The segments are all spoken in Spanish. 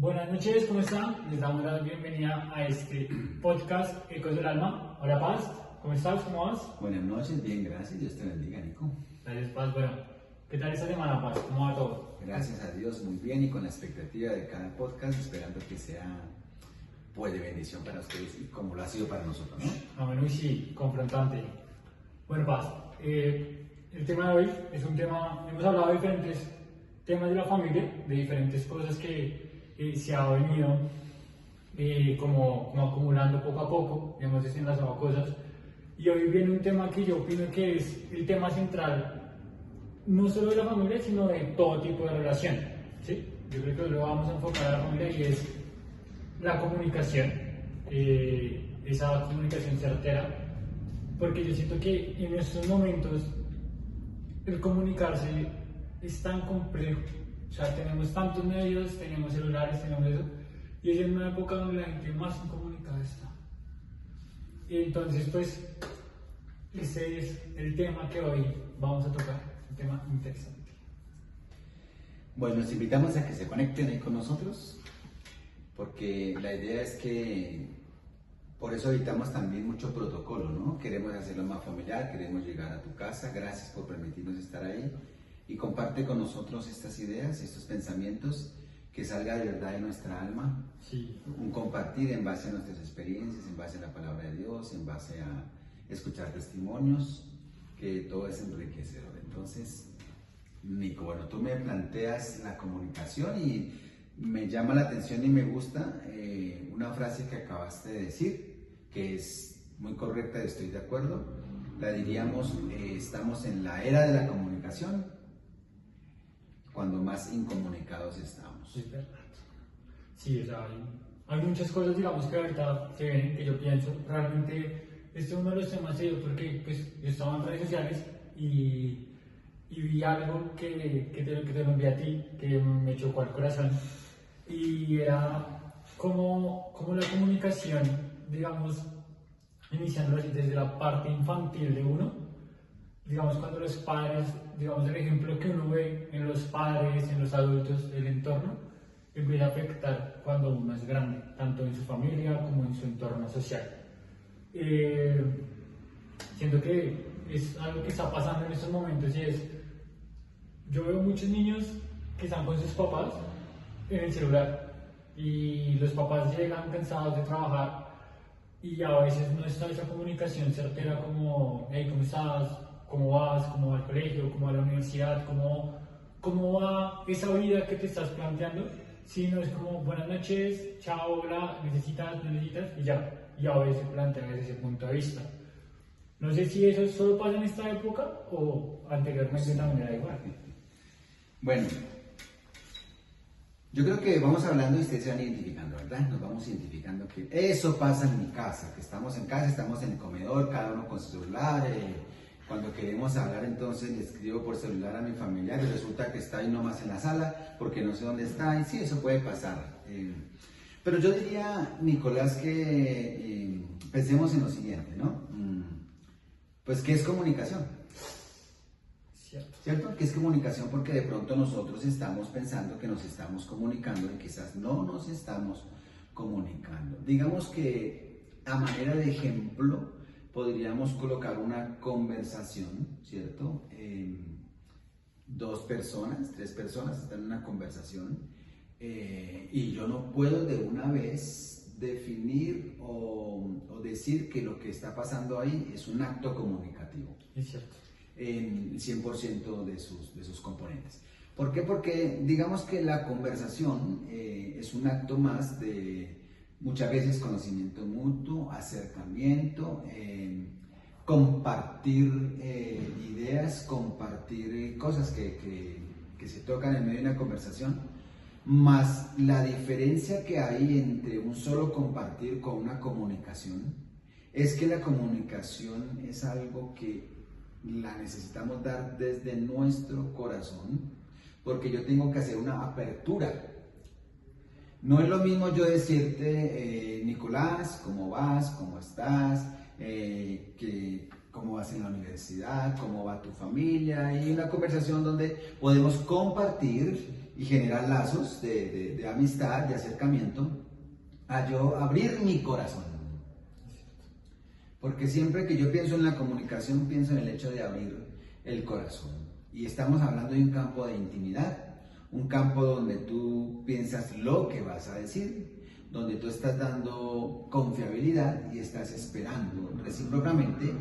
Buenas noches, ¿cómo están? Les damos la bienvenida a este podcast Ecos del Alma. Hola Paz, ¿cómo estás? ¿Cómo vas? Buenas noches, bien, gracias. Dios te bendiga, Nico. Gracias Paz, bueno, ¿qué tal esta semana Paz? ¿Cómo va todo? Gracias a Dios, muy bien y con la expectativa de cada podcast, esperando que sea pues de bendición para ustedes y como lo ha sido para nosotros, ¿no? Bueno, y sí, confrontante. Bueno Paz, el tema de hoy es un tema, hemos hablado de diferentes temas de la familia, de diferentes cosas que se ha venido como acumulando poco a poco, hemos desenlazado cosas. Y hoy viene un tema que yo opino que es el tema central, no solo de la familia, sino de todo tipo de relación, ¿sí? Yo creo que hoy lo vamos a enfocar a la familia y es la comunicación, esa comunicación certera, porque yo siento que en estos momentos el comunicarse es tan complejo, o sea, tenemos tantos medios, tenemos celulares, tenemos eso, y es en una época donde la gente más incomunicada está. Y entonces, pues, ese es el tema que hoy vamos a tocar, un tema interesante. Bueno, los invitamos a que se conecten ahí con nosotros, porque la idea es que por eso evitamos también mucho protocolo, ¿no? Queremos hacerlo más familiar, queremos llegar a tu casa, gracias por permitirnos estar ahí y comparte con nosotros estas ideas, estos pensamientos, que salga de verdad de nuestra alma, Sí. un compartir en base a nuestras experiencias, en base a la palabra de Dios, en base a escuchar testimonios, que todo es enriquecedor. Entonces, Nico, bueno, tú me planteas la comunicación y me llama la atención y me gusta una frase que acabaste de decir, que es muy correcta, estoy de acuerdo. La diríamos, estamos en la era de la comunicación, cuando más incomunicados estamos. Es verdad. Sí, o sea, hay muchas cosas, digamos, que ahorita se ven, que yo pienso, realmente, este es uno de los temas de porque pues, yo estaba en redes sociales y vi algo que te lo envié a ti, que me chocó al corazón, y era como la comunicación, digamos, iniciando así desde la parte infantil de uno, digamos, cuando los padres, digamos, el ejemplo que uno ve en los padres, en los adultos, el entorno, empieza a afectar cuando uno es grande, tanto en su familia como en su entorno social. Siento que es algo que está pasando en estos momentos y es, yo veo muchos niños que están con sus papás en el celular y los papás llegan cansados de trabajar y a veces no está esa comunicación certera como, hey, ¿cómo estás? ¿Cómo vas? ¿Cómo va el colegio? ¿Cómo va la universidad? ¿Cómo va esa vida que te estás planteando? Si no es como, buenas noches, chao, hola, necesitas, y ya. Y a veces plantean desde ese punto de vista. No sé si eso solo pasa en esta época o anteriormente también era igual. Bueno, yo creo que vamos hablando y ustedes se van identificando, ¿verdad? Nos vamos identificando que eso pasa en mi casa, que estamos en casa, estamos en el comedor, cada uno con su celular. Cuando queremos hablar, entonces le escribo por celular a mi familiar y resulta que está ahí nomás en la sala porque no sé dónde está. Y sí, eso puede pasar. Pero yo diría, Nicolás, que pensemos en lo siguiente, ¿no? Pues, ¿qué es comunicación? ¿Cierto? ¿Qué es comunicación? Porque de pronto nosotros estamos pensando que nos estamos comunicando y quizás no nos estamos comunicando. Digamos que a manera de ejemplo podríamos colocar una conversación, ¿cierto? Dos personas, tres personas están en una conversación y yo no puedo de una vez definir o decir que lo que está pasando ahí es un acto comunicativo. Es cierto. En 100% de sus componentes. ¿Por qué? Porque digamos que la conversación es un acto más de muchas veces conocimiento mutuo, acercamiento, compartir ideas, compartir cosas que se tocan en medio de una conversación, más la diferencia que hay entre un solo compartir con una comunicación es que la comunicación es algo que la necesitamos dar desde nuestro corazón, porque yo tengo que hacer una apertura. No es lo mismo yo decirte, Nicolás, ¿cómo vas? ¿Cómo estás? Que cómo vas en la universidad, cómo va tu familia, y una conversación donde podemos compartir y generar lazos de amistad, de acercamiento, a yo abrir mi corazón. Porque siempre que yo pienso en la comunicación, pienso en el hecho de abrir el corazón. Y estamos hablando de un campo de intimidad, un campo donde tú piensas lo que vas a decir, donde tú estás dando confiabilidad y estás esperando recíprocamente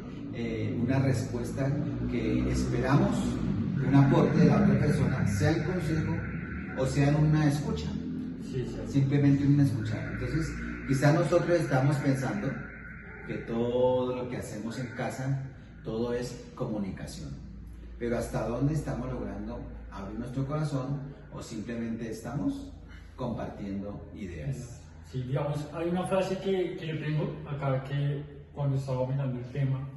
una respuesta que esperamos, un aporte de la otra persona, sea en consejo o sea en una escucha. Sí, sí. Simplemente en una escucha. Entonces, quizás nosotros estamos pensando que todo lo que hacemos en casa, todo es comunicación. Pero ¿hasta dónde estamos logrando abrir nuestro corazón o simplemente estamos compartiendo ideas? Sí, digamos, hay una frase que yo tengo acá que cuando estaba mirando el tema,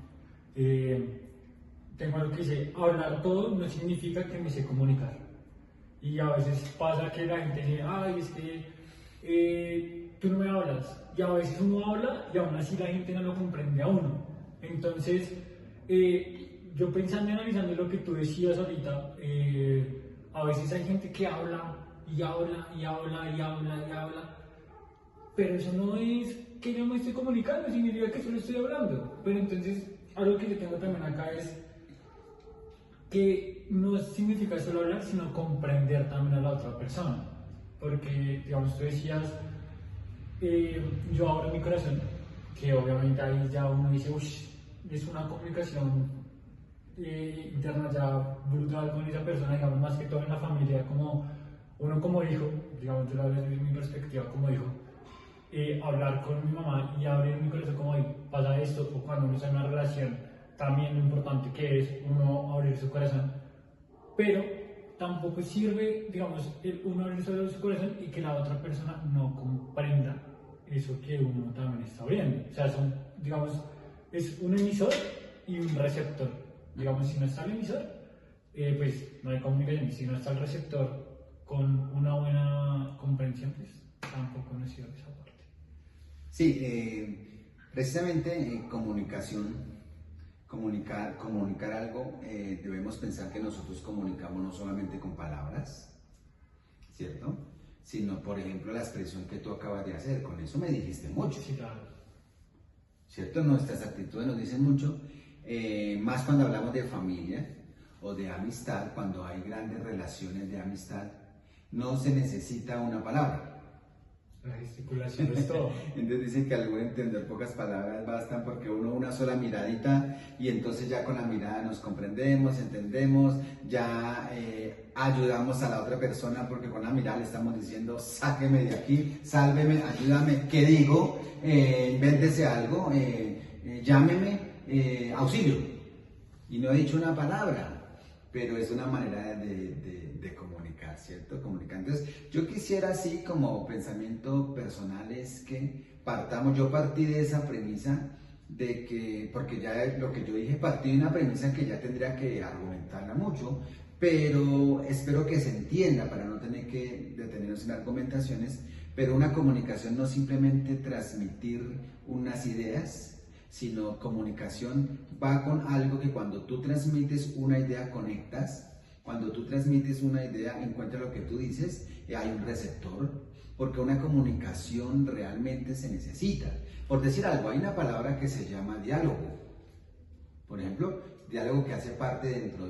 tengo algo que dice, hablar todo no significa que me sé comunicar. Y a veces pasa que la gente dice, ay, es que tú no me hablas. Y a veces uno habla y aún así la gente no lo comprende a uno. Entonces, yo pensando y analizando lo que tú decías ahorita, a veces hay gente que habla y habla y habla y habla y habla, pero eso no es que yo me estoy comunicando, significa que solo estoy hablando. Pero entonces, algo que yo tengo también acá es que no significa solo hablar, sino comprender también a la otra persona. Porque, digamos, tú decías, yo abro mi corazón, que obviamente ahí ya uno dice, uff, es una comunicación interna ya brutal con esa persona, digamos, más que todo en la familia, como uno como hijo, digamos, yo la veo desde mi perspectiva como hijo, hablar con mi mamá y abrir mi corazón como, pasa esto, o cuando uno está en una relación, también lo importante que es uno abrir su corazón, pero tampoco sirve, digamos, uno abrir solo su corazón y que la otra persona no comprenda eso que uno también está abriendo. O sea, son, digamos, es un emisor y un receptor. Digamos, si no está el emisor, pues no hay comunicación. Si no está el receptor con una buena comprensión, pues tampoco nos sirve esa parte. Sí, precisamente comunicar algo, debemos pensar que nosotros comunicamos no solamente con palabras, ¿cierto? Sino, por ejemplo, la expresión que tú acabas de hacer, con eso me dijiste mucho. Sí, claro. ¿Cierto? Nuestras actitudes nos dicen mucho, más cuando hablamos de familia o de amistad, cuando hay grandes relaciones de amistad, no se necesita una palabra. La gesticulación es todo. Entonces dicen que al buen entender pocas palabras bastan porque una sola miradita y entonces ya con la mirada nos comprendemos, entendemos, ya ayudamos a la otra persona porque con la mirada le estamos diciendo sáqueme de aquí, sálveme, ayúdame, ¿qué digo? Invéntese algo, llámeme, auxilio. Y no he dicho una palabra, pero es una manera de comunicar, ¿cierto? Comunicar. Entonces, yo quisiera así como pensamiento personal es que yo partí de esa premisa de que, porque ya lo que yo dije, partí de una premisa que ya tendría que argumentarla mucho, pero espero que se entienda para no tener que detenernos en argumentaciones, pero una comunicación no simplemente transmitir unas ideas, sino comunicación va con algo que cuando tú transmites una idea conectas, cuando tú transmites una idea encuentra lo que tú dices, hay un receptor, porque una comunicación realmente se necesita. Por decir algo, hay una palabra que se llama diálogo. Por ejemplo, diálogo que hace parte dentro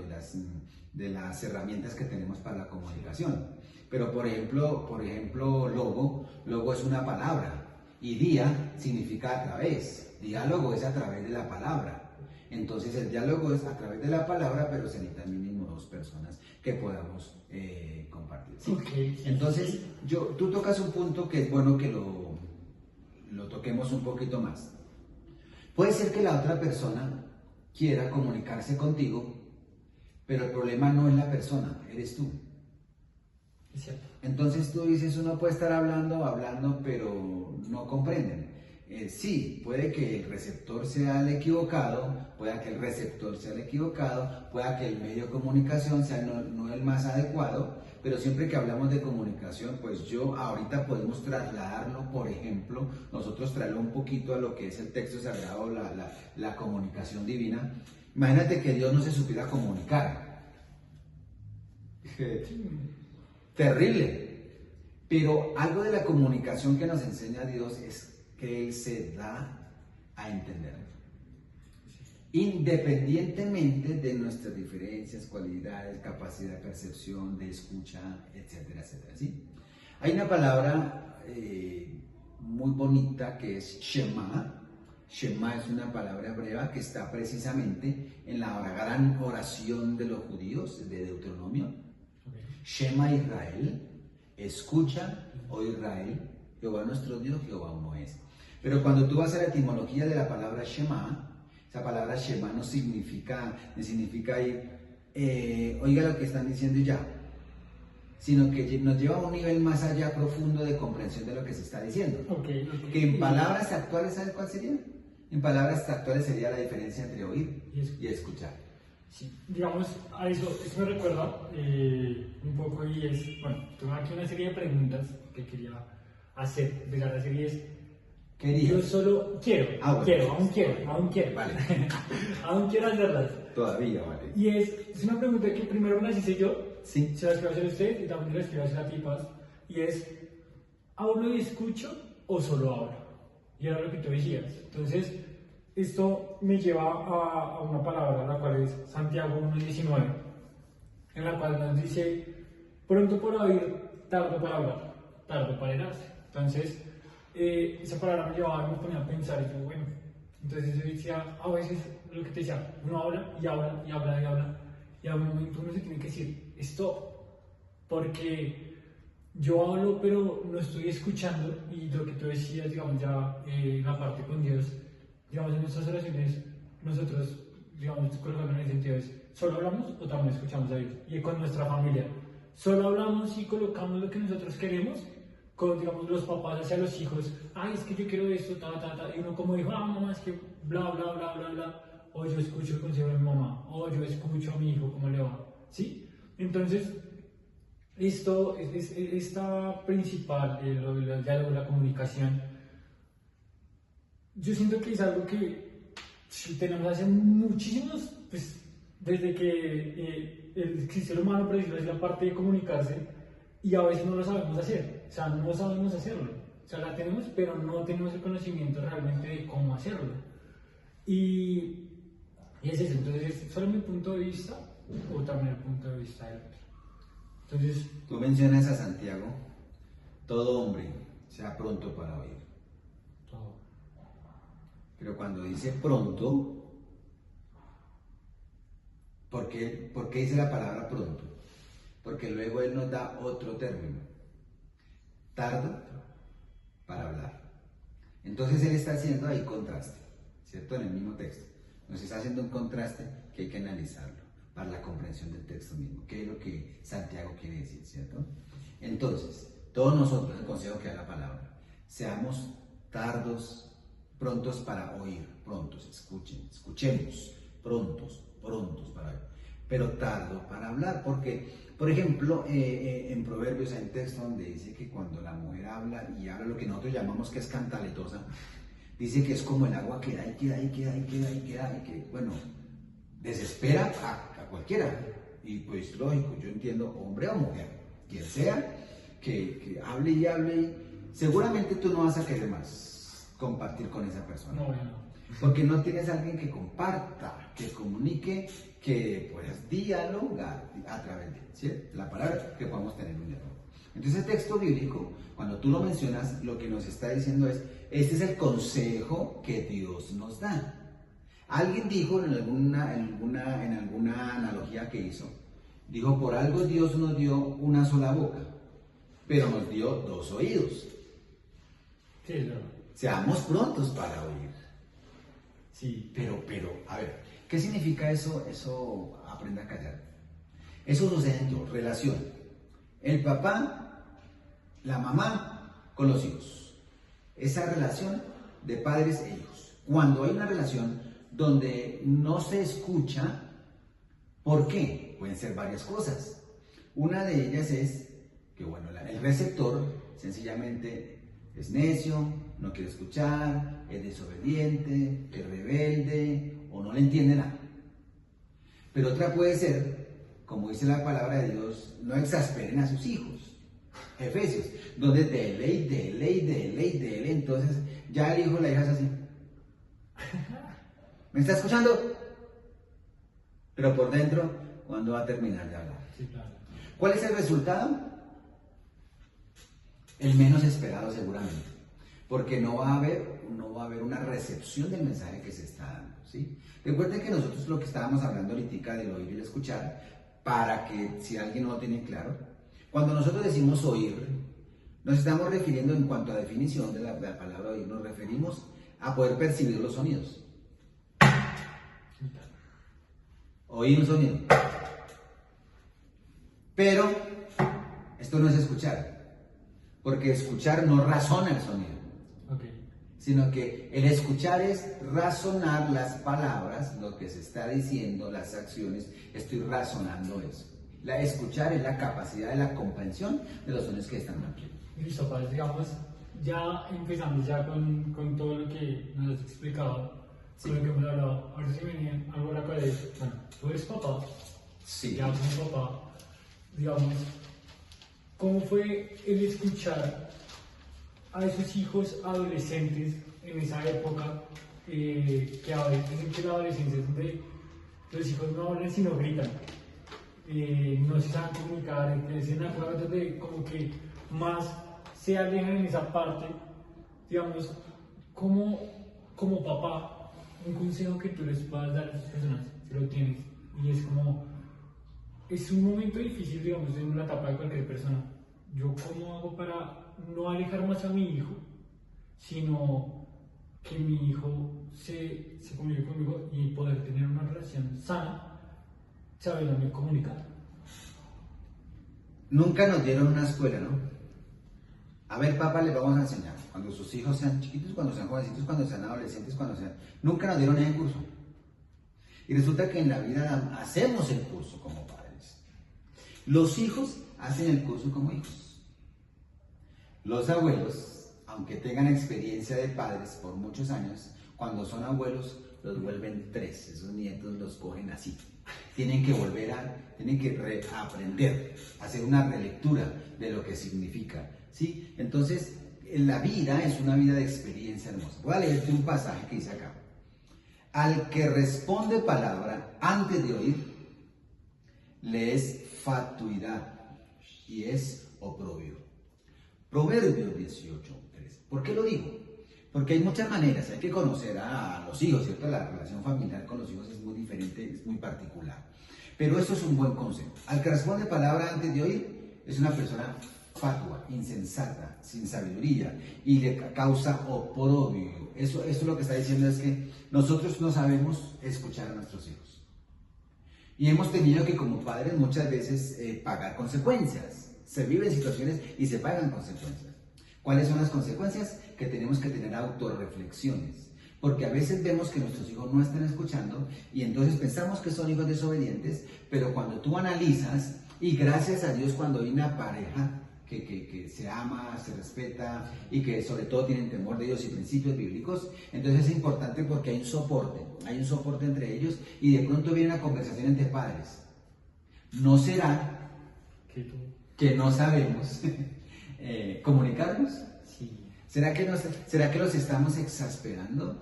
de las herramientas que tenemos para la comunicación. Pero por ejemplo, logo es una palabra y día significa a través. Diálogo es a través de la palabra. Entonces el diálogo es a través de la palabra, pero se necesitan mínimo dos personas que podamos compartir. ¿Sí? Okay, sí, entonces, sí. tú tocas un punto que es bueno que lo toquemos un poquito más. Puede ser que la otra persona quiera comunicarse contigo, pero el problema no es la persona, eres tú. Es cierto. Entonces tú dices, uno puede estar hablando, pero no comprenden. sí, puede que el receptor sea el equivocado, pueda que el receptor sea el equivocado, pueda que el medio de comunicación sea no el más adecuado, pero siempre que hablamos de comunicación, pues yo ahorita podemos trasladarlo, por ejemplo, nosotros traerlo un poquito a lo que es el texto sagrado, la comunicación divina. Imagínate que Dios no se supiera comunicar. Terrible. Pero algo de la comunicación que nos enseña Dios es que Él se da a entender. Independientemente de nuestras diferencias, cualidades, capacidad de percepción, de escucha, etcétera, etcétera. ¿Sí? Hay una palabra muy bonita que es Shema. Shema es una palabra hebrea que está precisamente en la gran oración de los judíos de Deuteronomio. Shema Israel, escucha, oh Israel, Jehová nuestro Dios, Jehová uno es. Pero cuando tú vas a la etimología de la palabra Shema, esa palabra Shema no significa oiga lo que están diciendo y ya, sino que nos lleva a un nivel más allá profundo de comprensión de lo que se está diciendo. Que en palabras actuales, ¿sabes cuál sería? En palabras actuales sería la diferencia entre oír y escuchar. Sí, digamos, a eso me recuerda un poco y es, bueno, tengo aquí una serie de preguntas que quería hacer. De la serie es, yo solo quiero, aún quiero, Vale. aún quiero hacerlas. Todavía, vale. Y es una pregunta que primero me las hice yo, Sí. se las quiero hacer a usted y también las quiero hacer a ti, Paz, y es, ¿hablo y escucho o solo hablo? Y era lo que tú decías. Entonces, esto me lleva a una palabra, la cual es Santiago 1:19, en la cual nos dice, pronto para oír, tardo para hablar, tardo para irse. Entonces, esa palabra me llevaba y me ponía a pensar, y yo, bueno, entonces yo decía, a veces, lo que te decía, uno habla y habla y habla y habla, y a un momento uno se tiene que decir, stop, porque yo hablo pero no estoy escuchando, y lo que tú decías, digamos, ya la parte con Dios, digamos, en nuestras oraciones, nosotros, digamos, colocando en el sentido es, ¿solo hablamos o también escuchamos a Dios? Y con nuestra familia, ¿solo hablamos y colocamos lo que nosotros queremos? Con, digamos, los papás hacia los hijos, ay, es que yo quiero esto, y uno como dijo, mamá, es que bla, bla, bla, bla, bla, o yo escucho el consejo de mi mamá, o yo escucho a mi hijo cómo le va, ¿sí? Entonces, esto es esta principal, el diálogo, la comunicación. Yo siento que es algo que tenemos hace muchísimos, pues, desde que el ser humano, por decirlo así, la parte de comunicarse, y a veces no lo sabemos hacer, o sea, no sabemos hacerlo, o sea, la tenemos, pero no tenemos el conocimiento realmente de cómo hacerlo. Y es eso, entonces, ¿es solo mi punto de vista o también el punto de vista del otro? Entonces, tú mencionas a Santiago, todo hombre sea pronto para oír. todo. Pero cuando dice pronto, ¿por qué dice la palabra pronto? Porque luego él nos da otro término, tardo para hablar. Entonces él está haciendo ahí contraste, ¿cierto? En el mismo texto. Nos está haciendo un contraste que hay que analizarlo para la comprensión del texto mismo. ¿Qué es lo que Santiago quiere decir, cierto? Entonces, todos nosotros, el consejo que da la palabra, seamos prontos para oír, prontos, escuchemos, prontos para oír, pero tardo para hablar, porque, por ejemplo, en Proverbios hay un texto donde dice que cuando la mujer habla y habla lo que nosotros llamamos que es cantaletosa, dice que es como el agua que da y queda y queda y queda y queda y que, bueno, desespera a cualquiera. Y pues lógico, yo entiendo, hombre o mujer, quien sea, que hable y hable, y seguramente tú no vas a querer más compartir con esa persona. No, no. Porque no tienes a alguien que comparta, que comunique, que puedas dialogar a través de, ¿sí? La palabra que podamos tener un diálogo. Entonces el texto bíblico, cuando tú lo mencionas, lo que nos está diciendo es, este es el consejo que Dios nos da. Alguien dijo en alguna analogía que hizo, dijo, por algo Dios nos dio una sola boca, pero nos dio dos oídos. Sí, es verdad. Seamos prontos para oír. Sí. Pero, a ver, ¿qué significa eso? Eso, aprenda a callar. Eso sucede en tu relación. El papá, la mamá con los hijos. Esa relación de padres e hijos. Cuando hay una relación donde no se escucha, ¿por qué? Pueden ser varias cosas. Una de ellas es que, bueno, el receptor sencillamente es necio, no quiere escuchar, es desobediente, es rebelde o no le entiende nada. Pero otra puede ser, como dice la palabra de Dios, no exasperen a sus hijos. Efesios, donde dele, entonces ya el hijo, la hija es así. ¿Me está escuchando? Pero por dentro, ¿cuándo va a terminar de hablar? Sí, claro. ¿Cuál es el resultado? El menos esperado seguramente, porque no va a haber una recepción del mensaje que se está dando, ¿sí? Recuerden que nosotros lo que estábamos hablando ahorita del oír y el escuchar, para que si alguien no lo tiene claro, cuando nosotros decimos oír, nos estamos refiriendo en cuanto a definición de la palabra oír, nos referimos a poder percibir los sonidos. Oír un sonido. Pero esto no es escuchar, porque escuchar no razona el sonido, sino que el escuchar es razonar las palabras, lo que se está diciendo, las acciones, estoy razonando eso. La escuchar es la capacidad de la comprensión de los sonidos que están aquí. Listo, padre, digamos, ya empezamos ya con todo lo que nos has explicado, sí, con lo que hemos hablado. Ahora sí me viene algo a la cabeza. Bueno, tú eres papá, sí, ya como papá, digamos, ¿cómo fue el escuchar a esos hijos adolescentes en esa época, que a veces en la adolescencia es donde los hijos no hablan sino gritan, no se saben comunicar, es una época donde como que más se alejan en esa parte? Digamos, como papá, un consejo que tú les puedas dar a esas personas, si lo tienes, y es como, es un momento difícil, digamos, en la etapa de cualquier persona. Yo, ¿cómo hago para no alejar más a mi hijo, sino que mi hijo se comunique conmigo y poder tener una relación sana, sabiendo comunicar? Nunca nos dieron una escuela, ¿no? A ver, papá, les vamos a enseñar. Cuando sus hijos sean chiquitos, cuando sean jovencitos, cuando sean adolescentes, cuando sean... Nunca nos dieron ese curso. Y resulta que en la vida hacemos el curso como padres. Los hijos hacen el curso como hijos. Los abuelos, aunque tengan experiencia de padres por muchos años, cuando son abuelos los vuelven tres. Esos nietos los cogen así. Tienen que tienen que reaprender, hacer una relectura de lo que significa, ¿sí? Entonces, la vida es una vida de experiencia hermosa. Voy a leerte un pasaje que dice acá. Al que responde palabra antes de oír, le es fatuidad y es oprobio. Proverbios 18:3. ¿Por qué lo digo? Porque hay muchas maneras, hay que conocer a los hijos, ¿cierto? La relación familiar con los hijos es muy diferente, es muy particular. Pero esto es un buen consejo. Al que responde palabra antes de oír, es una persona fatua, insensata, sin sabiduría, y le causa oprobio. Eso lo que está diciendo es que nosotros no sabemos escuchar a nuestros hijos. Y hemos tenido que, como padres, muchas veces pagar consecuencias. Se viven situaciones y se pagan consecuencias. ¿Cuáles son las consecuencias? Que tenemos que tener autorreflexiones. Porque a veces vemos que nuestros hijos no están escuchando y entonces pensamos que son hijos desobedientes, pero cuando tú analizas, y gracias a Dios cuando hay una pareja que se ama, se respeta y que sobre todo tienen temor de Dios y principios bíblicos, entonces es importante porque hay un soporte entre ellos y de pronto viene una conversación entre padres. ¿No será que no sabemos comunicarnos? Sí. ¿Será que los estamos exasperando?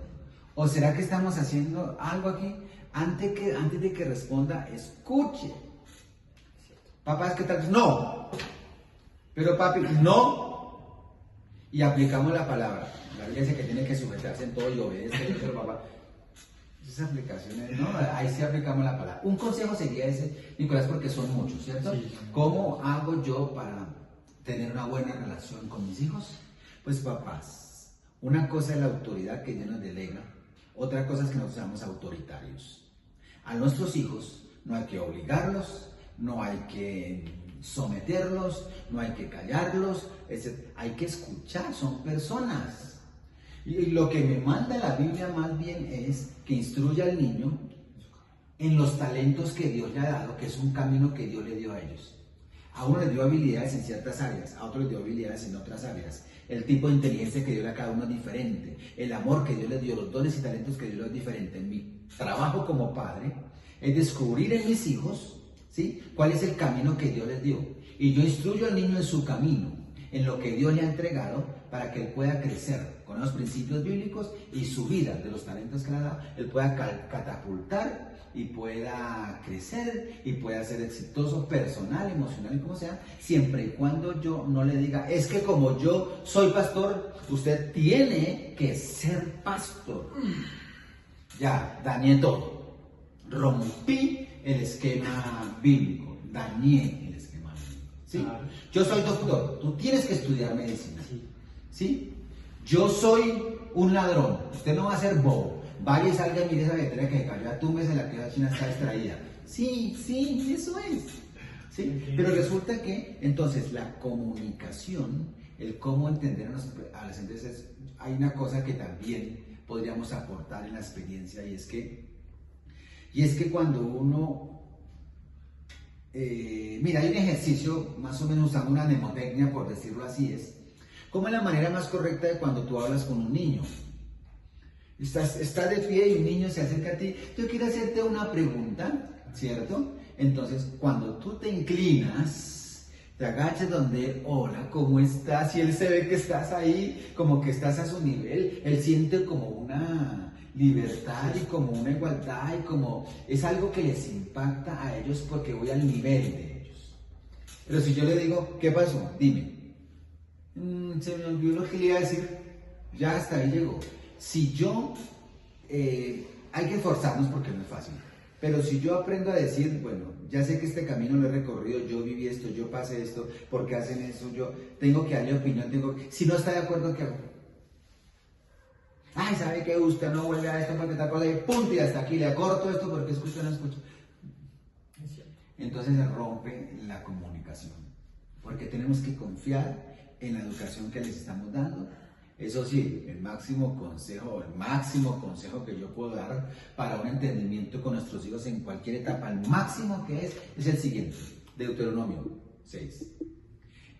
¿O será que estamos haciendo algo aquí? Antes de que responda, escuche. Papá, ¿es que tal? No. Pero papi, no. Y aplicamos la palabra. La Biblia dice que tiene que sujetarse en todo y obedecer, pero papá, esas aplicaciones, ¿no? Ahí sí aplicamos la palabra. Un consejo sería ese, Nicolás, porque son muchos, ¿cierto? Sí. ¿Cómo hago yo para tener una buena relación con mis hijos? Pues papás, una cosa es la autoridad que Dios nos delega, otra cosa es que nosotros seamos autoritarios. A nuestros hijos no hay que obligarlos, no hay que someterlos, no hay que callarlos, hay que escuchar, son personas. Y lo que me manda la Biblia más bien es que instruya al niño en los talentos que Dios le ha dado, que es un camino que Dios le dio a ellos. A uno le dio habilidades en ciertas áreas, a otro le dio habilidades en otras áreas. El tipo de inteligencia que Dios le dio a cada uno es diferente. El amor que Dios le dio, los dones y talentos que Dios le dio es diferente. Mi trabajo como padre es descubrir en mis hijos, ¿sí?, cuál es el camino que Dios les dio. Y yo instruyo al niño en su camino, en lo que Dios le ha entregado, para que él pueda crecer con los principios bíblicos y su vida, de los talentos que le ha dado, él pueda catapultar y pueda crecer y pueda ser exitoso personal, emocional y como sea, siempre y cuando yo no le diga, es que como yo soy pastor, usted tiene que ser pastor. Ya, dañé todo. Rompí el esquema bíblico, dañé el esquema bíblico. ¿Sí? Claro. Yo soy doctor, tú tienes que estudiar medicina. ¿Sí? Yo soy un ladrón, usted no va a ser bobo. Vaya y salga y mire esa billetera que se cayó a tumbes en la que la China está extraída. Sí, eso es. ¿Sí? Pero resulta que entonces la comunicación, el cómo entender a las empresas, hay una cosa que también podríamos aportar en la experiencia y es que cuando uno mira, hay un ejercicio más o menos usando una mnemotecnia, por decirlo así, es como es la manera más correcta de cuando tú hablas con un niño. Estás de pie y un niño se acerca a ti, yo quiero hacerte una pregunta, ¿cierto? Entonces, cuando tú te inclinas, te agachas donde él, hola, ¿cómo estás? Y él se ve que estás ahí, como que estás a su nivel, él siente como una libertad y como una igualdad y como es algo que les impacta a ellos porque voy al nivel de ellos. Pero si yo le digo, ¿qué pasó? Dime. Se me olvidó lo que le iba a decir, ya hasta ahí llegó. Si yo, hay que esforzarnos porque no es fácil, pero si yo aprendo a decir, bueno, ya sé que este camino lo he recorrido, yo viví esto, yo pasé esto, ¿por qué hacen eso? Yo tengo que darle opinión, si no está de acuerdo, ¿qué hago? Ay, ¿sabe qué? Usted no vuelve a esto porque tal cosa y punto y hasta aquí, le acorto esto porque escucho o no escucho. Entonces se rompe la comunicación, porque tenemos que confiar en la educación que les estamos dando. Eso sí, el máximo consejo que yo puedo dar para un entendimiento con nuestros hijos en cualquier etapa, el máximo que es el siguiente, Deuteronomio 6.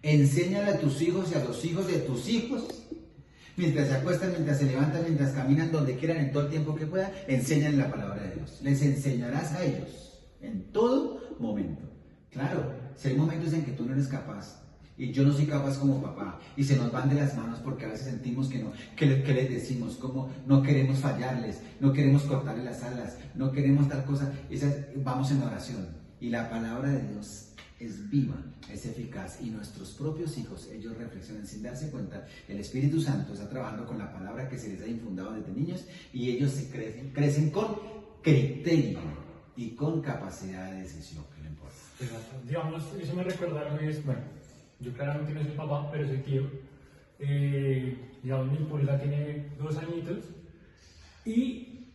Enséñale a tus hijos y a los hijos de tus hijos, mientras se acuestan, mientras se levantan, mientras caminan, donde quieran, en todo el tiempo que puedan, enséñale la palabra de Dios. Les enseñarás a ellos en todo momento. Claro, si hay momentos en que tú no eres capaz, y yo no soy capaz como papá, y se nos van de las manos porque a veces sentimos que no, que les decimos, como no queremos fallarles, no queremos cortarles las alas, no queremos tal cosa, vamos en oración, y la palabra de Dios es viva, es eficaz, y nuestros propios hijos, ellos reflexionan sin darse cuenta, el Espíritu Santo está trabajando con la palabra que se les ha infundado desde niños, y ellos crecen con criterio y con capacidad de decisión, que no importa. Exacto. Digamos, eso me recuerda a lo que es, bueno, yo claramente no soy papá, pero soy tío. Digamos, mi pulga tiene 2 añitos. Y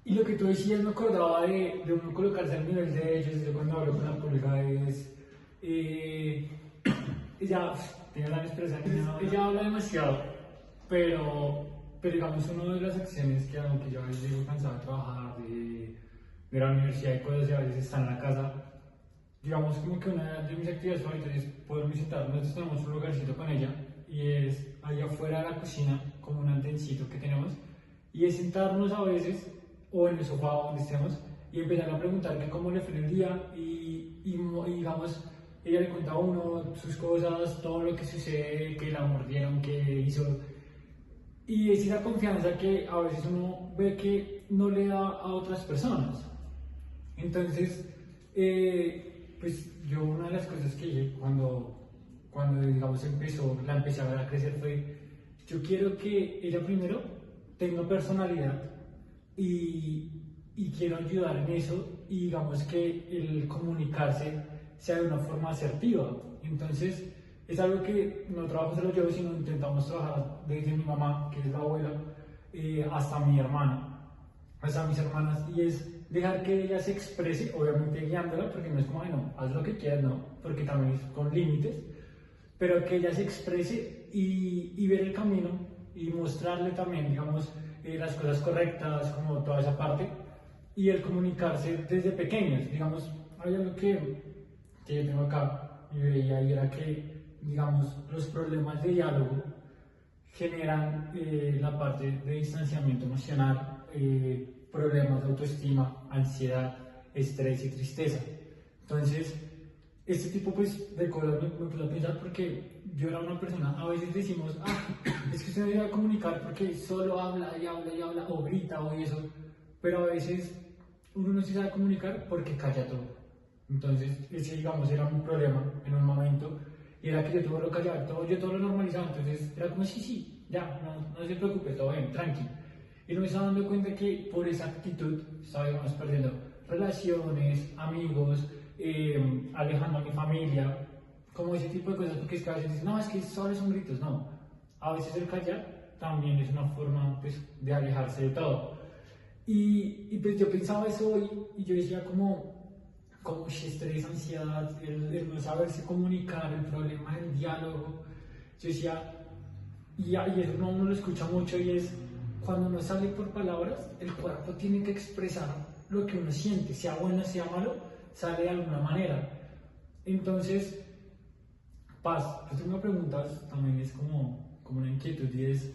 lo que tú decías me acordaba de uno colocarse al nivel de ellos. Yo cuando hablo con la pulga es... ella tiene la expresión, ella habla demasiado, pero digamos, una de las acciones que aunque yo a veces llego cansado de trabajar, de la universidad y cosas, y a veces está en la casa, digamos como que una de mis actividades favoritas es poder visitar. Nosotros tenemos un lugarcito con ella y es allá afuera de la cocina, como un andencito que tenemos, y es sentarnos a veces o en el sofá donde estemos y empezar a preguntar que cómo le fue el día y digamos, ella le cuenta a uno sus cosas, todo lo que sucede, que la mordieron, que hizo, y es esa confianza que a veces uno ve que no le da a otras personas. Entonces, pues yo una de las cosas que dije cuando digamos la empecé a ver a crecer fue, yo quiero que ella primero tenga personalidad y quiero ayudar en eso, y digamos que el comunicarse sea de una forma asertiva. Entonces es algo que no trabajo solo yo, sino intentamos trabajar desde mi mamá, que es la abuela, hasta mi hermana, hasta mis hermanas, y es dejar que ella se exprese, obviamente guiándola, porque no es como, bueno, haz lo que quieras, no, porque también es con límites, pero que ella se exprese y ver el camino y mostrarle también, digamos, las cosas correctas, como toda esa parte, y el comunicarse desde pequeños. Digamos, hay algo que yo tengo acá y veía y era que, digamos, los problemas de diálogo generan la parte de distanciamiento emocional, problemas de autoestima, ansiedad, estrés y tristeza. Entonces, este tipo pues, de cosas me puso a pensar porque yo era una persona, a veces decimos, es que usted no debe comunicar porque solo habla y habla y habla, o grita o eso, pero a veces uno no se sabe comunicar porque calla todo. Entonces, ese digamos era un problema en un momento, y era que yo todo lo callaba, yo todo lo normalizaba, entonces era como, sí, ya, no se preocupe, todo bien, tranquilo. Y no me estaba dando cuenta que por esa actitud estábamos perdiendo relaciones, amigos, alejando a mi familia, como ese tipo de cosas, porque es que a veces dicen, no, es que solo son gritos, no. A veces el callar también es una forma pues, de alejarse de todo. Y pues yo pensaba eso hoy y yo decía como estrés, ansiedad, el no saberse comunicar, el problema del diálogo. Yo decía, y eso uno lo escucha mucho y es, cuando no sale por palabras, el cuerpo tiene que expresar lo que uno siente, sea bueno, sea malo, sale de alguna manera. Entonces, Paz, pues tú me preguntas, también es como una inquietud y es,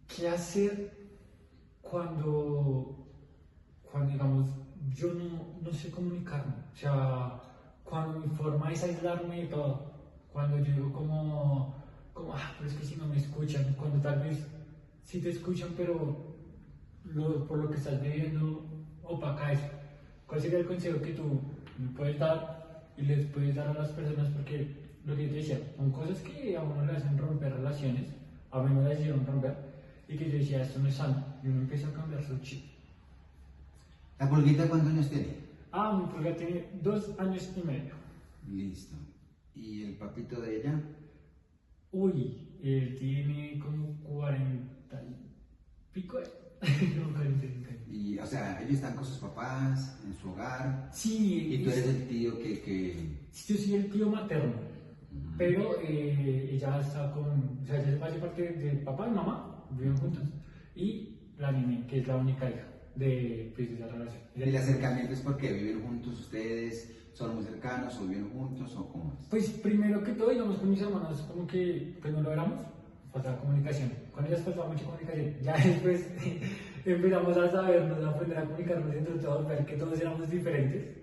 ¿qué hacer cuando digamos, yo no sé comunicarme? O sea, cuando mi forma es aislarme de todo, cuando yo digo pero es que si no me escuchan, cuando tal vez sí te escuchan, pero por lo que estás viviendo opaca eso. ¿Cuál sería el consejo que tú me puedes dar y les puedes dar a las personas? Porque lo que yo te decía, son cosas que a uno le hacen romper relaciones, a mí me las hicieron romper, y que yo decía, esto no es sano, y uno empieza a cambiar su chip. ¿La pulguita cuántos años tiene? Mi pulga tiene 2 años y medio. Listo. ¿Y el papito de ella? Uy, él tiene como 40 y pico, no, 45 años. Y, o sea, ellos están con sus papás, en su hogar. Sí. Y tú eres el tío que... Sí, yo soy el tío materno, pero ella está con, o sea, ella hace parte del papá y mamá, viven juntos, y la niña, que es la única hija de esa relación. ¿Y el acercamiento es porque viven juntos ustedes? ¿Son muy cercanos o viven juntos o cómo es? Pues primero que todo, digamos, con mis hermanos, como que pues no lo éramos, faltaba comunicación. Con ellas faltaba mucha comunicación. Ya después empezamos a sabernos, a aprender a comunicarnos entre todos, ver que todos éramos diferentes.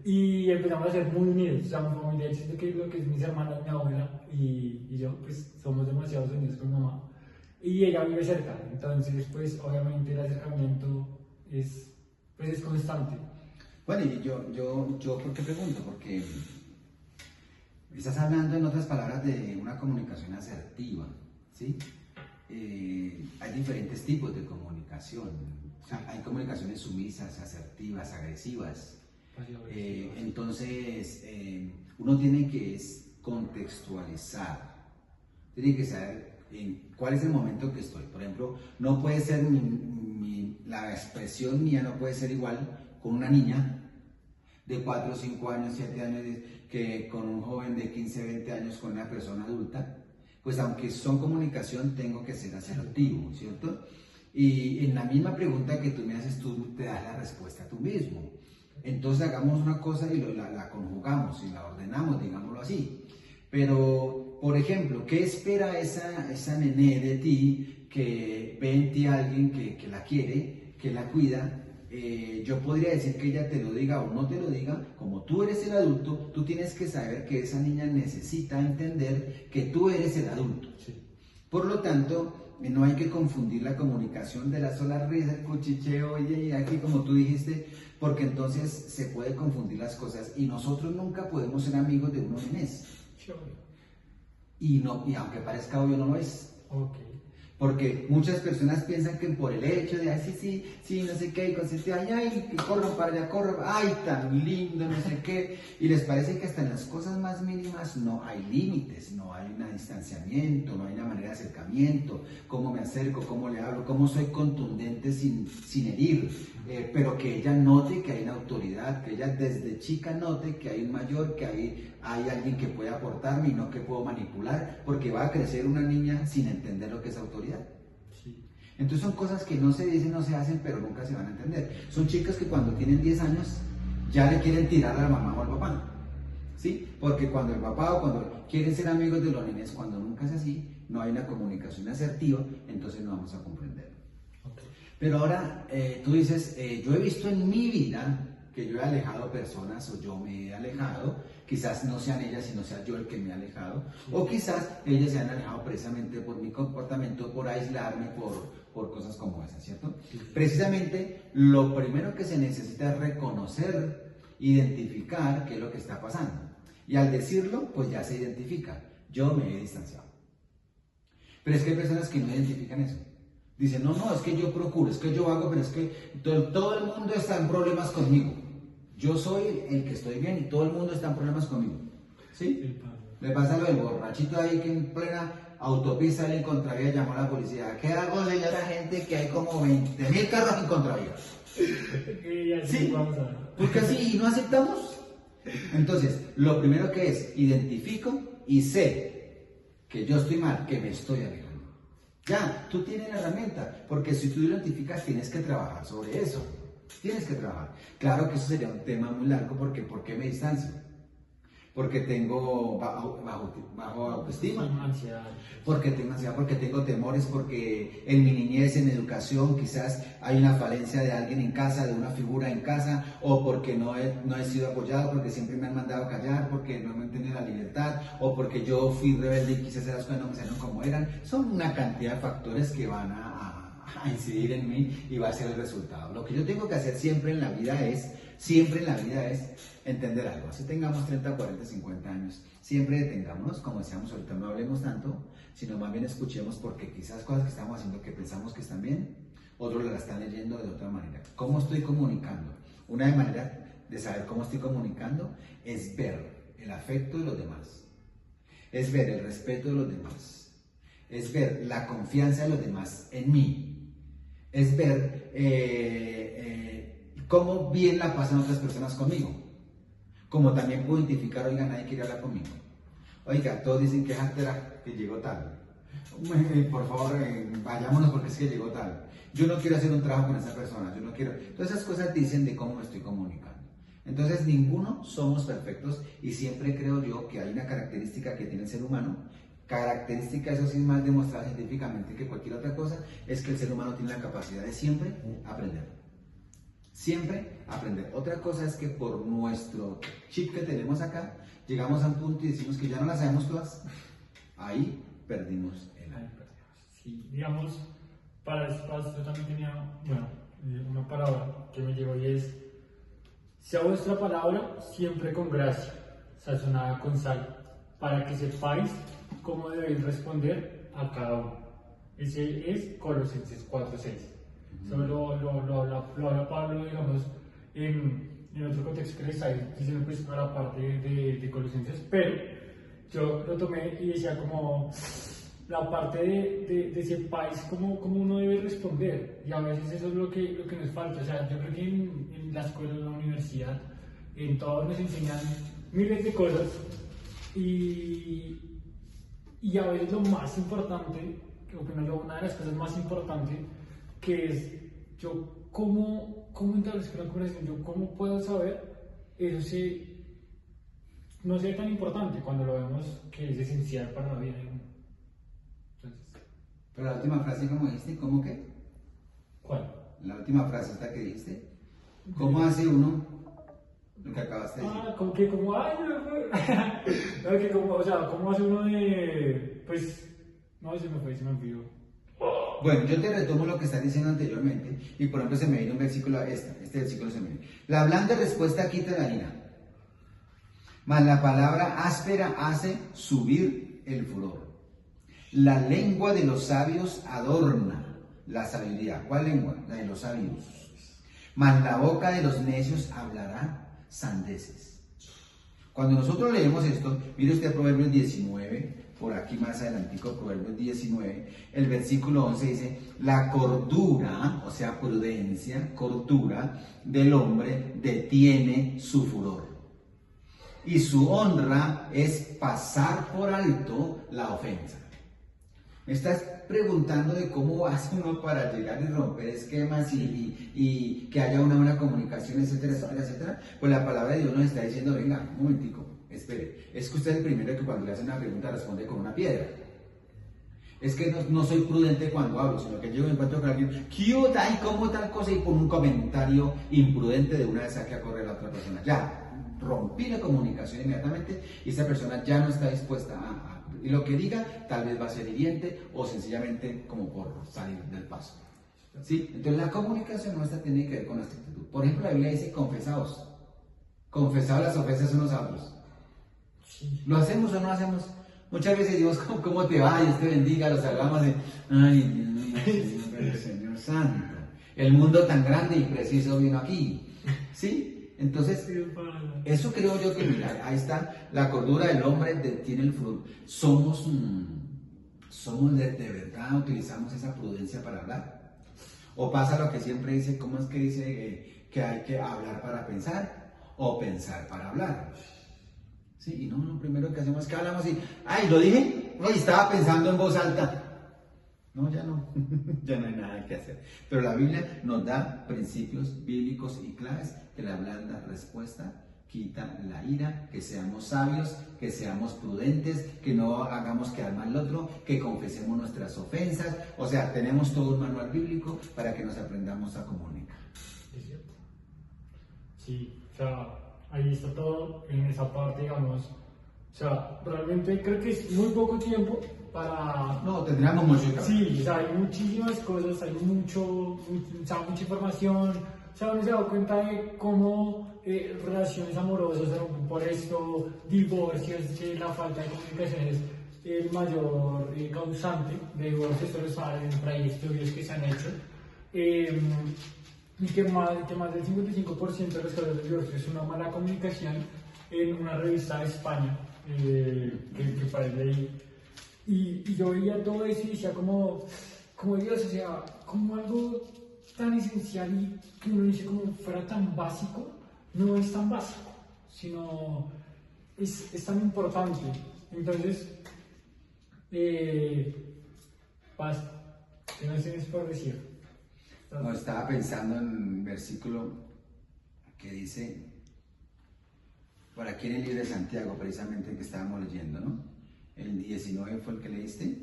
Y empezamos a ser muy unidos. O sea, mi familia, siento que lo que es mis hermanas, mi abuela y yo, pues somos demasiado unidos con mamá. Y ella vive cerca, entonces, pues obviamente el acercamiento es constante. Bueno, y yo ¿por qué pregunto? Porque estás hablando, en otras palabras, de una comunicación asertiva, ¿sí? Hay diferentes tipos de comunicación. O sea, hay comunicaciones sumisas, asertivas, agresivas. Entonces, uno tiene que contextualizar, tiene que saber cuál es el momento que estoy. Por ejemplo, no puede ser la expresión mía no puede ser igual con una niña de 4, 5 años, 7 años, que con un joven de 15, 20 años, con una persona adulta. Pues aunque son comunicación, tengo que ser asertivo, ¿cierto? Y en la misma pregunta que tú me haces, tú te das la respuesta tú mismo. Entonces hagamos una cosa y la conjugamos y la ordenamos, digámoslo así. Pero, por ejemplo, ¿qué espera esa nené de ti que ve en ti a alguien que la quiere, que la cuida? Yo podría decir que ella te lo diga o no te lo diga. Como tú eres el adulto, tú tienes que saber que esa niña necesita entender que tú eres el adulto. Sí. Por lo tanto, no hay que confundir la comunicación de la sola risa, el cuchicheo, y aquí como tú dijiste, porque entonces se puede confundir las cosas y nosotros nunca podemos ser amigos de unos nenés. Y aunque parezca obvio, no lo es. Okay. Porque muchas personas piensan que por el hecho de, sí, no sé qué, y consiste, ay, corran para allá, corran, ay, tan lindo, no sé qué. Y les parece que hasta en las cosas más mínimas no hay límites, no hay un distanciamiento, no hay una manera de acercamiento, cómo me acerco, cómo le hablo, cómo soy contundente sin herir. pero que ella note que hay una autoridad, que ella desde chica note que hay un mayor, que hay alguien que puede aportarme y no que puedo manipular, porque va a crecer una niña sin entender lo que es autoridad. Sí. Entonces son cosas que no se dicen, no se hacen, pero nunca se van a entender. Son chicas que cuando tienen 10 años ya le quieren tirar a la mamá o al papá. ¿Sí? Porque cuando el papá o cuando quieren ser amigos de los nenes, cuando nunca es así, no hay una comunicación asertiva, entonces no vamos a comprender. Okay. Pero ahora tú dices, yo he visto en mi vida que yo he alejado personas o yo me he alejado, quizás no sean ellas, sino sea yo el que me he alejado, sí. O quizás ellas se han alejado precisamente por mi comportamiento, por aislarme, por cosas como esas, ¿cierto? Sí. Precisamente lo primero que se necesita es reconocer, identificar qué es lo que está pasando. Y al decirlo, pues ya se identifica. Yo me he distanciado. Pero es que hay personas que no identifican eso. Dicen, no, es que yo procuro, es que yo hago, pero es que todo el mundo está en problemas conmigo. Yo soy el que estoy bien y todo el mundo está en problemas conmigo. ¿Sí? Le pasa lo del borrachito ahí que en plena autopista él en contravía llamó a la policía. ¿Qué hago, señora gente, que hay como 20.000 carros en contravía? Sí, porque así no aceptamos. Entonces, lo primero que es, identifico y sé que yo estoy mal, que me estoy alejando. Ya, tú tienes la herramienta, porque si tú lo identificas tienes que trabajar sobre eso. Tienes que trabajar. Claro que eso sería un tema muy largo, porque ¿por qué me distancio? Porque tengo bajo autoestima, porque tengo ansiedad, porque tengo temores, porque en mi niñez, en educación, quizás hay una falencia de alguien en casa, de una figura en casa, o porque no he sido apoyado, porque siempre me han mandado a callar, porque no me han tenido la libertad, o porque yo fui rebelde y quise hacer las cosas no me salieron como eran. Son una cantidad de factores que van a incidir en mí y va a ser el resultado. Lo que yo tengo que hacer siempre en la vida es entender algo. Así tengamos 30, 40, 50 años, siempre detengámonos, como decíamos ahorita, no hablemos tanto, sino más bien escuchemos, porque quizás cosas que estamos haciendo que pensamos que están bien, otros las están leyendo de otra manera. ¿Cómo estoy comunicando? Una manera de saber cómo estoy comunicando es ver el afecto de los demás, es ver el respeto de los demás, es ver la confianza de los demás en mí, es ver cómo bien la pasan otras personas conmigo. Como también puedo identificar, oiga, nadie quiere hablar conmigo. Oiga, todos dicen que es altera, que llegó tarde. Por favor, vayámonos porque es que llegó tarde. Yo no quiero hacer un trabajo con esa persona, yo no quiero. Todas esas cosas dicen de cómo me estoy comunicando. Entonces, ninguno somos perfectos y siempre creo yo que hay una característica que tiene el ser humano. Característica, eso sí es más demostrada científicamente que cualquier otra cosa, es que el ser humano tiene la capacidad de siempre aprender. Siempre aprender. Otra cosa es que por nuestro chip que tenemos acá, llegamos a un punto y decimos que ya no las sabemos todas. Ahí perdimos el año. Sí, digamos, para esto yo también tenía, una palabra que me llegó y es: sea vuestra palabra siempre con gracia, sazonada con sal, para que sepáis cómo debéis responder a cada uno. Ese es Colosenses 4:6. Eso lo habla Pablo, digamos, en otro contexto que le está diciendo, pues, a la parte de Colosenses, pero yo lo tomé y decía como la parte de ese país, cómo uno debe responder, y a veces eso es lo que nos falta. O sea, yo creo que en la escuela, en la universidad, en todos nos enseñan miles de cosas, y a veces lo más importante, una de las cosas más importantes, que es yo cómo establezco una conversación, yo cómo puedo saber, eso sí, no sea tan importante cuando lo vemos que es esencial para la vida de uno. Entonces, pero la última frase, ¿cómo dijiste? ¿Cómo qué? ¿cuál? La última frase esta que dijiste. ¿Cómo hace uno lo que acabaste de decir? ¿Cómo hace uno de, pues, no, se me olvidó. Bueno, yo te retomo lo que estás diciendo anteriormente y por ejemplo se me viene un versículo, este versículo se me viene. La blanda respuesta quita la harina, mas la palabra áspera hace subir el furor. La lengua de los sabios adorna la sabiduría. ¿Cuál lengua? La de los sabios. Mas la boca de los necios hablará sandeces. Cuando nosotros leemos esto, mire usted Proverbios 19, por aquí más adelantico, Proverbios 19, el versículo 11 dice, la cordura, o sea, prudencia, cordura del hombre detiene su furor. Y su honra es pasar por alto la ofensa. Me estás preguntando de cómo hace uno para llegar y romper esquemas y que haya una buena comunicación, etcétera, etcétera, etcétera. Pues la palabra de Dios nos está diciendo, venga, un momentico, espere. Es que usted es el primero que cuando le hace una pregunta responde con una piedra. Es que no soy prudente cuando hablo, sino que llego y encuentro con alguien, cute, ay, cómo tal cosa, y por un comentario imprudente de una vez saque a correr a la otra persona. Ya, rompí la comunicación inmediatamente y esa persona ya no está dispuesta y lo que diga tal vez va a ser hiriente o sencillamente como por salir del paso. ¿Sí? Entonces la comunicación nuestra tiene que ver con nuestra actitud. Por ejemplo, la Biblia dice confesaos. Confesaos las ofensas unos a otros. ¿Lo hacemos o no lo hacemos? Muchas veces decimos, ¿cómo te va? Dios te bendiga, los salvamos de, ay, Dios mío, Señor Santo. El mundo tan grande y preciso vino aquí. ¿Sí? Entonces, eso creo yo que, mira, ahí está, la cordura del hombre detiene el furor. Somos de verdad, utilizamos esa prudencia para hablar. O pasa lo que siempre dice, ¿cómo es que dice que hay que hablar para pensar? O pensar para hablar. Sí, y no, lo primero que hacemos es que hablamos y, ay, ¿lo dije? Ay, estaba pensando en voz alta. No, ya no, ya no hay nada que hacer. Pero la Biblia nos da principios bíblicos y claves que la blanda respuesta quita la ira, que seamos sabios, que seamos prudentes, que no hagamos quedar mal al otro, que confesemos nuestras ofensas. O sea, tenemos todo un manual bíblico para que nos aprendamos a comunicar. Es cierto. Sí, o sea, ahí está todo en esa parte, digamos. O sea, realmente creo que es muy poco tiempo para... No, tendríamos mucho que hablar. Sí, o sea, hay muchísimas cosas, hay mucha información. O sea, uno se da cuenta de cómo relaciones amorosas se rompen por esto, divorcios, que la falta de comunicación es el mayor causante de divorcios. Esto lo saben, hay estudios que se han hecho. Y que más del 55% de los casos de divorcio es una mala comunicación en una revista de España, que parece ahí. Y yo veía todo eso y decía como Dios, o sea, como algo tan esencial y que uno dice como fuera tan básico, no es tan básico, sino es tan importante. Entonces, Paz, ¿qué no tienes por decir? No, estaba pensando en un versículo que dice, por aquí en el libro de Santiago, precisamente el que estábamos leyendo, ¿no? El 19 fue el que leíste.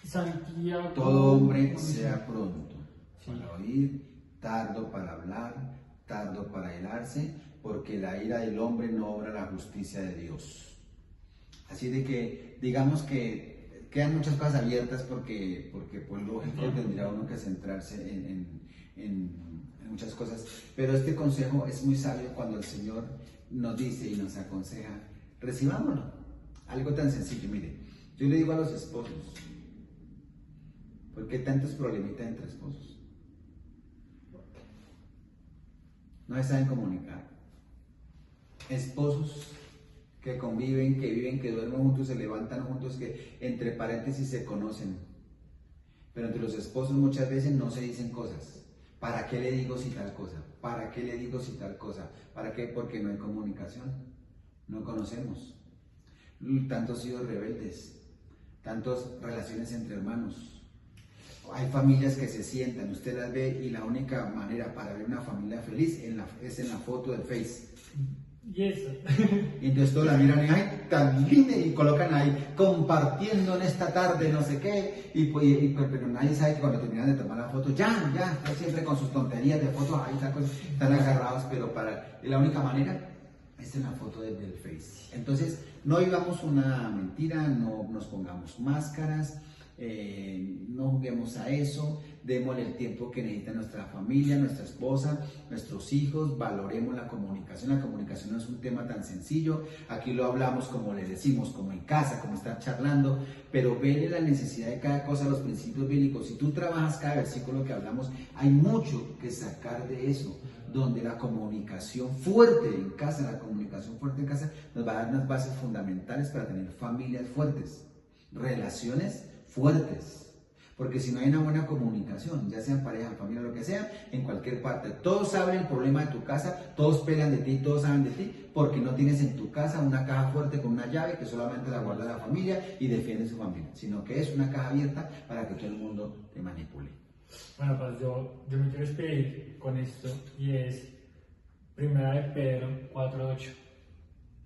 Santiago. Todo hombre sea pronto para oír, tardo para hablar, tardo para irarse, porque la ira del hombre no obra la justicia de Dios. Así de que, digamos que quedan muchas cosas abiertas porque pues lógico tendría uno que centrarse en muchas cosas, pero este consejo es muy sabio cuando el Señor nos dice y nos aconseja, recibámoslo. Algo tan sencillo, mire, yo le digo a los esposos, ¿por qué tantos problemitas entre esposos? No se saben comunicar. Esposos que conviven, que viven, que duermen juntos, se levantan juntos, que entre paréntesis se conocen. Pero entre los esposos muchas veces no se dicen cosas. ¿Para qué le digo si tal cosa? ¿Para qué le digo si tal cosa? ¿Para qué? Porque no hay comunicación. No conocemos. Tantos hijos rebeldes, tantas relaciones entre hermanos. Hay familias que se sientan, usted las ve y la única manera para ver una familia feliz es en la foto del Face. Y eso. Y entonces todos la miran y ay, tan linda, y colocan ahí compartiendo en esta tarde no sé qué, pero nadie sabe que cuando terminan de tomar la foto, ya, siempre con sus tonterías de fotos, ahí están agarrados, pero y la única manera es en la foto del Face. Entonces, no vivamos una mentira, no nos pongamos máscaras, no juguemos a eso, démosle el tiempo que necesita nuestra familia, nuestra esposa, nuestros hijos, valoremos la comunicación. La comunicación no es un tema tan sencillo, aquí lo hablamos como le decimos, como en casa, como estar charlando, pero vele la necesidad de cada cosa, los principios bíblicos. Si tú trabajas cada versículo que hablamos, hay mucho que sacar de eso. donde la comunicación fuerte en casa, nos va a dar unas bases fundamentales para tener familias fuertes, relaciones fuertes. Porque si no hay una buena comunicación, ya sea en pareja, en familia, lo que sea, en cualquier parte, todos saben el problema de tu casa, todos pelean de ti, todos saben de ti, porque no tienes en tu casa una caja fuerte con una llave que solamente la guarda la familia y defiende su familia, sino que es una caja abierta para que todo el mundo te manipule. Bueno, pues yo me quiero despedir con esto y es Primera de Pedro 4:8.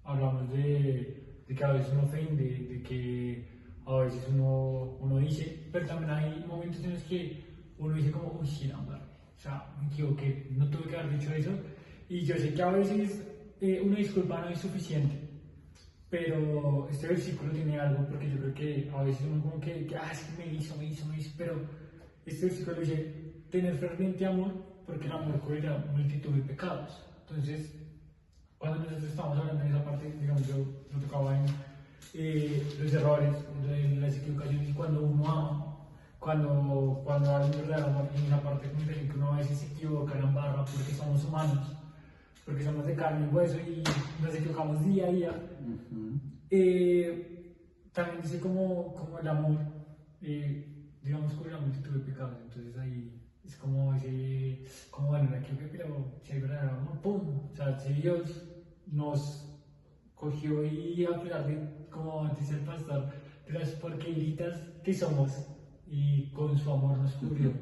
Hablamos de que a veces uno ofende, de que a veces uno dice, pero también hay momentos en los que uno dice como, uy, sí, no, o sea, me equivoqué, no tuve que haber dicho eso. Y yo sé que a veces una disculpa no es suficiente, pero este versículo tiene algo, porque yo creo que a veces uno como que es que me hizo, pero este versículo dice, tener ferviente amor, porque el amor cubrirá multitud de pecados. Entonces, cuando nosotros estamos hablando de esa parte, digamos, yo lo tocaba en los errores, las equivocaciones, y cuando uno ama, cuando hay un verdadero amor, y en la parte que uno a veces se equivoca, la embarra, porque somos humanos, porque somos de carne y hueso y nos equivocamos día a día. También dice como el amor, digamos, cubre la multitud de pecados. Entonces ahí es como ese, como bueno, la equivoqué, pero si hay verdadero amor, ¡pum! O sea, si Dios nos cogió y a pesar de, como dice el pastor, de las porqueritas que somos, y con su amor nos cubrió.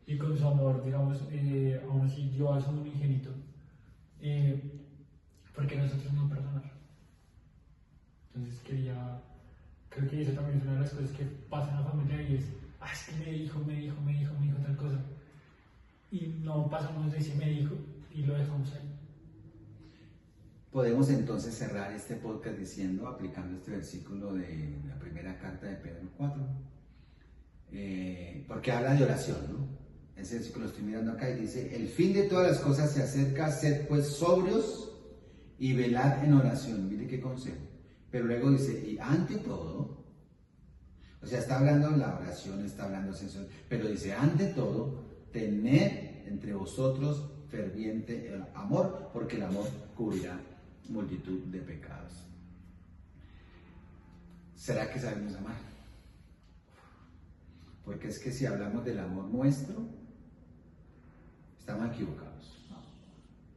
Y con su amor, digamos, aún así dio a su unigénito. Porque nosotros no perdonar. Entonces creo que eso también es una de las cosas que pasa en la familia y es, es que me dijo tal cosa. Y no pasamos de ese me dijo y lo dejamos ahí. Podemos entonces cerrar este podcast diciendo, aplicando este versículo de la primera carta de Pedro 4, porque habla de oración, ¿no? Ese versículo lo estoy mirando acá y dice, el fin de todas las cosas se acerca, sed pues sobrios y velad en oración. Mire qué consejo. Pero luego dice, y ante todo, o sea, está hablando de la oración, está hablando de eso, pero dice, ante todo, tened entre vosotros ferviente el amor, porque el amor cubrirá multitud de pecados. ¿Será que sabemos amar? Porque es que si hablamos del amor nuestro, estamos equivocados.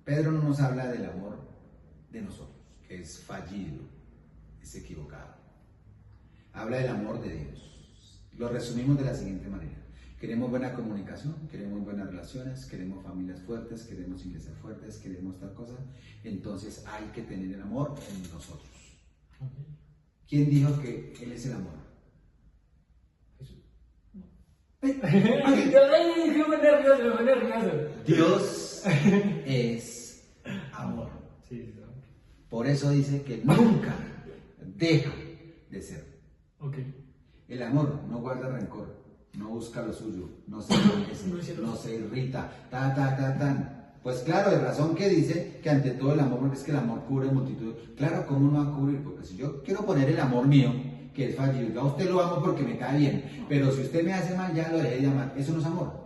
Pedro no nos habla del amor de nosotros, que es fallido, es equivocado. Habla del amor de Dios. Lo resumimos de la siguiente manera. Queremos buena comunicación, queremos buenas relaciones, queremos familias fuertes, queremos iglesias fuertes, queremos tal cosa. Entonces hay que tener el amor en nosotros. ¿Quién dijo que Él es el amor? Jesús. Dios es amor. Por eso dice que nunca deja de ser. El amor no guarda rencor, no busca lo suyo, no se enloquece, no se irrita, Pues claro, de razón que dice que ante todo el amor, porque es que el amor cubre multitud. Claro, ¿cómo no va a cubrir? Porque si yo quiero poner el amor mío, que es fallido, yo a usted lo amo porque me cae bien, pero si usted me hace mal, ya lo dejé de amar. Eso no es amor.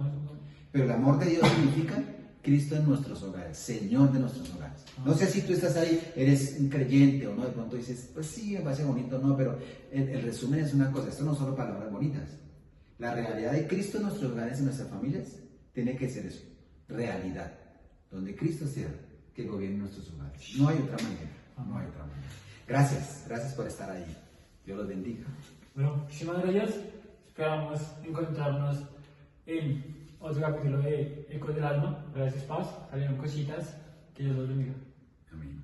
Pero el amor de Dios significa Cristo en nuestros hogares, Señor de nuestros hogares. No sé si tú estás ahí, eres un creyente o no, de pronto dices, pues sí, me parece bonito, no, pero el resumen es una cosa, esto no son solo palabras bonitas. La realidad de Cristo en nuestros hogares y en nuestras familias tiene que ser eso, realidad. Donde Cristo sea, que gobierne nuestros hogares. No hay otra manera, Gracias por estar ahí. Dios los bendiga. Bueno, muchísimas gracias. Esperamos encontrarnos en otro capítulo de Ecos del Alma. Gracias, Paz. Salieron cositas. Que Dios los bendiga. Amén.